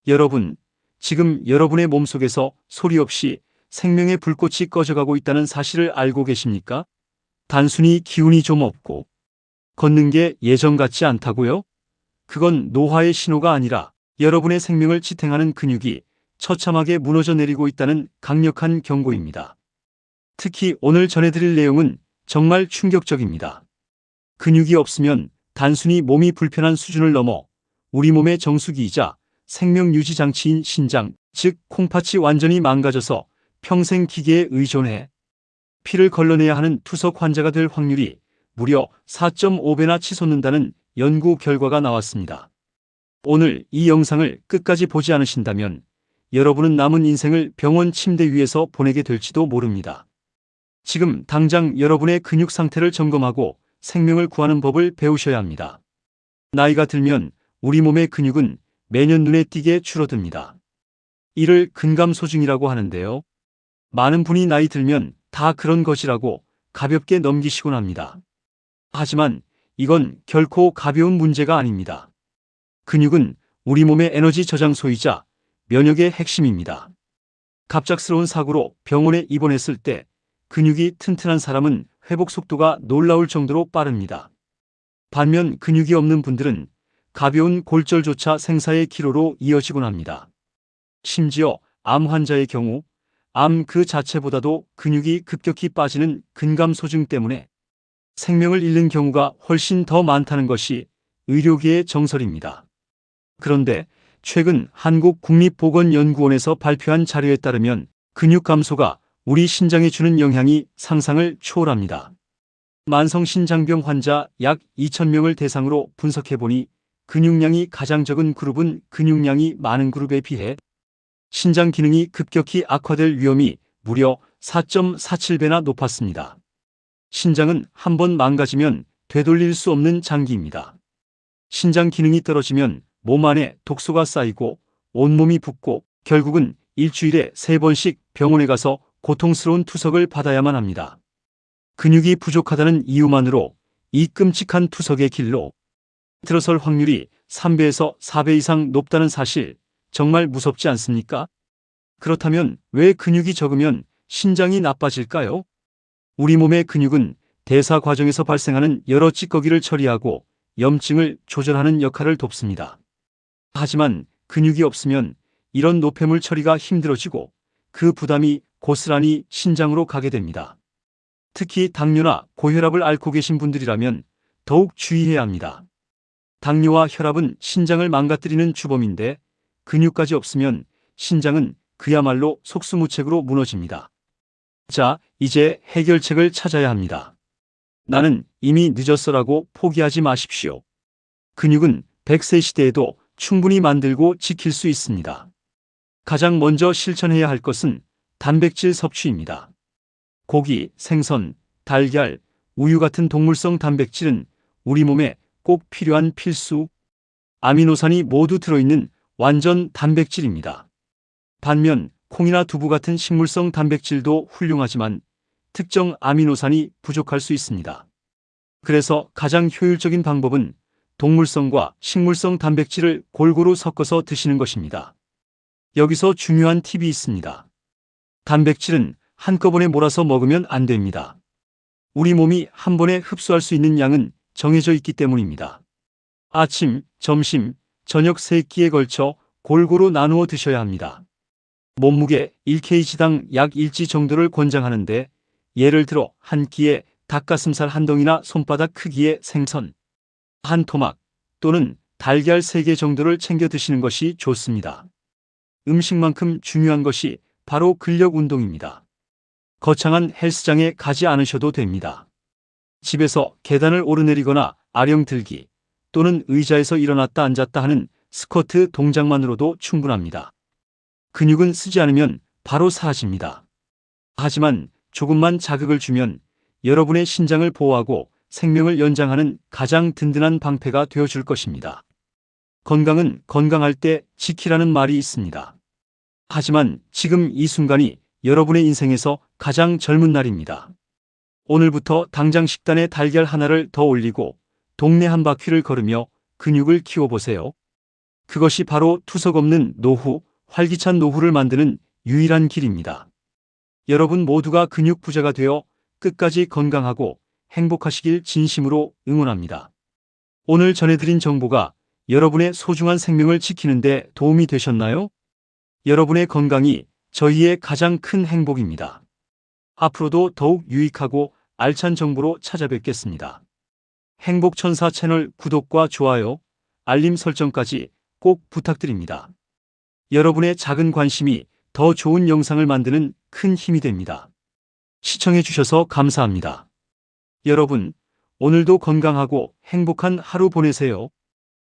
여러분, 지금 여러분의 몸속에서 소리 없이 생명의 불꽃이 꺼져가고 있다는 사실을 알고 계십니까? 단순히 기운이 좀 없고 걷는 게 예전 같지 않다고요? 그건 노화의 신호가 아니라 여러분의 생명을 지탱하는 근육이 처참하게 무너져 내리고 있다는 강력한 경고입니다. 특히 오늘 전해드릴 내용은 정말 충격적입니다. 근육이 없으면 단순히 몸이 불편한 수준을 넘어 우리 몸의 정수기이자 생명 유지 장치인 신장, 즉 콩팥이 완전히 망가져서 평생 기계에 의존해 피를 걸러내야 하는 투석 환자가 될 확률이 무려 4.5배나 치솟는다는 연구 결과가 나왔습니다. 오늘 이 영상을 끝까지 보지 않으신다면 여러분은 남은 인생을 병원 침대 위에서 보내게 될지도 모릅니다. 지금 당장 여러분의 근육 상태를 점검하고 생명을 구하는 법을 배우셔야 합니다. 나이가 들면 우리 몸의 근육은 매년 눈에 띄게 줄어듭니다. 이를 근감소증이라고 하는데요. 많은 분이 나이 들면 다 그런 것이라고 가볍게 넘기시곤 합니다. 하지만 이건 결코 가벼운 문제가 아닙니다. 근육은 우리 몸의 에너지 저장소이자 면역의 핵심입니다. 갑작스러운 사고로 병원에 입원했을 때 근육이 튼튼한 사람은 회복 속도가 놀라울 정도로 빠릅니다. 반면 근육이 없는 분들은 가벼운 골절조차 생사의 기로로 이어지곤 합니다. 심지어 암 환자의 경우 암 그 자체보다도 근육이 급격히 빠지는 근감소증 때문에 생명을 잃는 경우가 훨씬 더 많다는 것이 의료계의 정설입니다. 그런데 최근 한국국립보건연구원에서 발표한 자료에 따르면 근육 감소가 우리 신장에 주는 영향이 상상을 초월합니다. 만성신장병 환자 약 2,000명을 대상으로 분석해보니 근육량이 가장 적은 그룹은 근육량이 많은 그룹에 비해 신장 기능이 급격히 악화될 위험이 무려 4.47배나 높았습니다. 신장은 한번 망가지면 되돌릴 수 없는 장기입니다. 신장 기능이 떨어지면 몸 안에 독소가 쌓이고 온몸이 붓고 결국은 일주일에 3번씩 병원에 가서 고통스러운 투석을 받아야만 합니다. 근육이 부족하다는 이유만으로 이 끔찍한 투석의 길로 들어설 확률이 3배에서 4배 이상 높다는 사실 정말 무섭지 않습니까? 그렇다면 왜 근육이 적으면 신장이 나빠질까요? 우리 몸의 근육은 대사 과정에서 발생하는 여러 찌꺼기를 처리하고 염증을 조절하는 역할을 돕습니다. 하지만 근육이 없으면 이런 노폐물 처리가 힘들어지고 그 부담이 고스란히 신장으로 가게 됩니다. 특히 당뇨나 고혈압을 앓고 계신 분들이라면 더욱 주의해야 합니다. 당뇨와 혈압은 신장을 망가뜨리는 주범인데 근육까지 없으면 신장은 그야말로 속수무책으로 무너집니다. 자, 이제 해결책을 찾아야 합니다. 나는 이미 늦었어라고 포기하지 마십시오. 근육은 100세 시대에도 충분히 만들고 지킬 수 있습니다. 가장 먼저 실천해야 할 것은 단백질 섭취입니다. 고기, 생선, 달걀, 우유 같은 동물성 단백질은 우리 몸에 꼭 필요한 필수 아미노산이 모두 들어있는 완전 단백질입니다. 반면 콩이나 두부 같은 식물성 단백질도 훌륭하지만 특정 아미노산이 부족할 수 있습니다. 그래서 가장 효율적인 방법은 동물성과 식물성 단백질을 골고루 섞어서 드시는 것입니다. 여기서 중요한 팁이 있습니다. 단백질은 한꺼번에 몰아서 먹으면 안 됩니다. 우리 몸이 한 번에 흡수할 수 있는 양은 정해져 있기 때문입니다. 아침, 점심, 저녁 3끼에 걸쳐 골고루 나누어 드셔야 합니다. 몸무게 1kg당 약 1지 정도를 권장하는데 예를 들어 한 끼에 닭가슴살 한 덩이나 손바닥 크기의 생선 한 토막 또는 달걀 3개 정도를 챙겨 드시는 것이 좋습니다. 음식만큼 중요한 것이 바로 근력 운동입니다. 거창한 헬스장에 가지 않으셔도 됩니다. 집에서 계단을 오르내리거나 아령 들기 또는 의자에서 일어났다 앉았다 하는 스쿼트 동작만으로도 충분합니다. 근육은 쓰지 않으면 바로 사라집니다. 하지만 조금만 자극을 주면 여러분의 신장을 보호하고 생명을 연장하는 가장 든든한 방패가 되어줄 것입니다. 건강은 건강할 때 지키라는 말이 있습니다. 하지만 지금 이 순간이 여러분의 인생에서 가장 젊은 날입니다. 오늘부터 당장 식단에 달걀 하나를 더 올리고 동네 한 바퀴를 걸으며 근육을 키워보세요. 그것이 바로 투석 없는 노후, 활기찬 노후를 만드는 유일한 길입니다. 여러분 모두가 근육 부자가 되어 끝까지 건강하고 행복하시길 진심으로 응원합니다. 오늘 전해드린 정보가 여러분의 소중한 생명을 지키는 데 도움이 되셨나요? 여러분의 건강이 저희의 가장 큰 행복입니다. 앞으로도 더욱 유익하고 알찬 정보로 찾아뵙겠습니다. 행복천사 채널 구독과 좋아요, 알림 설정까지 꼭 부탁드립니다. 여러분의 작은 관심이 더 좋은 영상을 만드는 큰 힘이 됩니다. 시청해주셔서 감사합니다. 여러분, 오늘도 건강하고 행복한 하루 보내세요.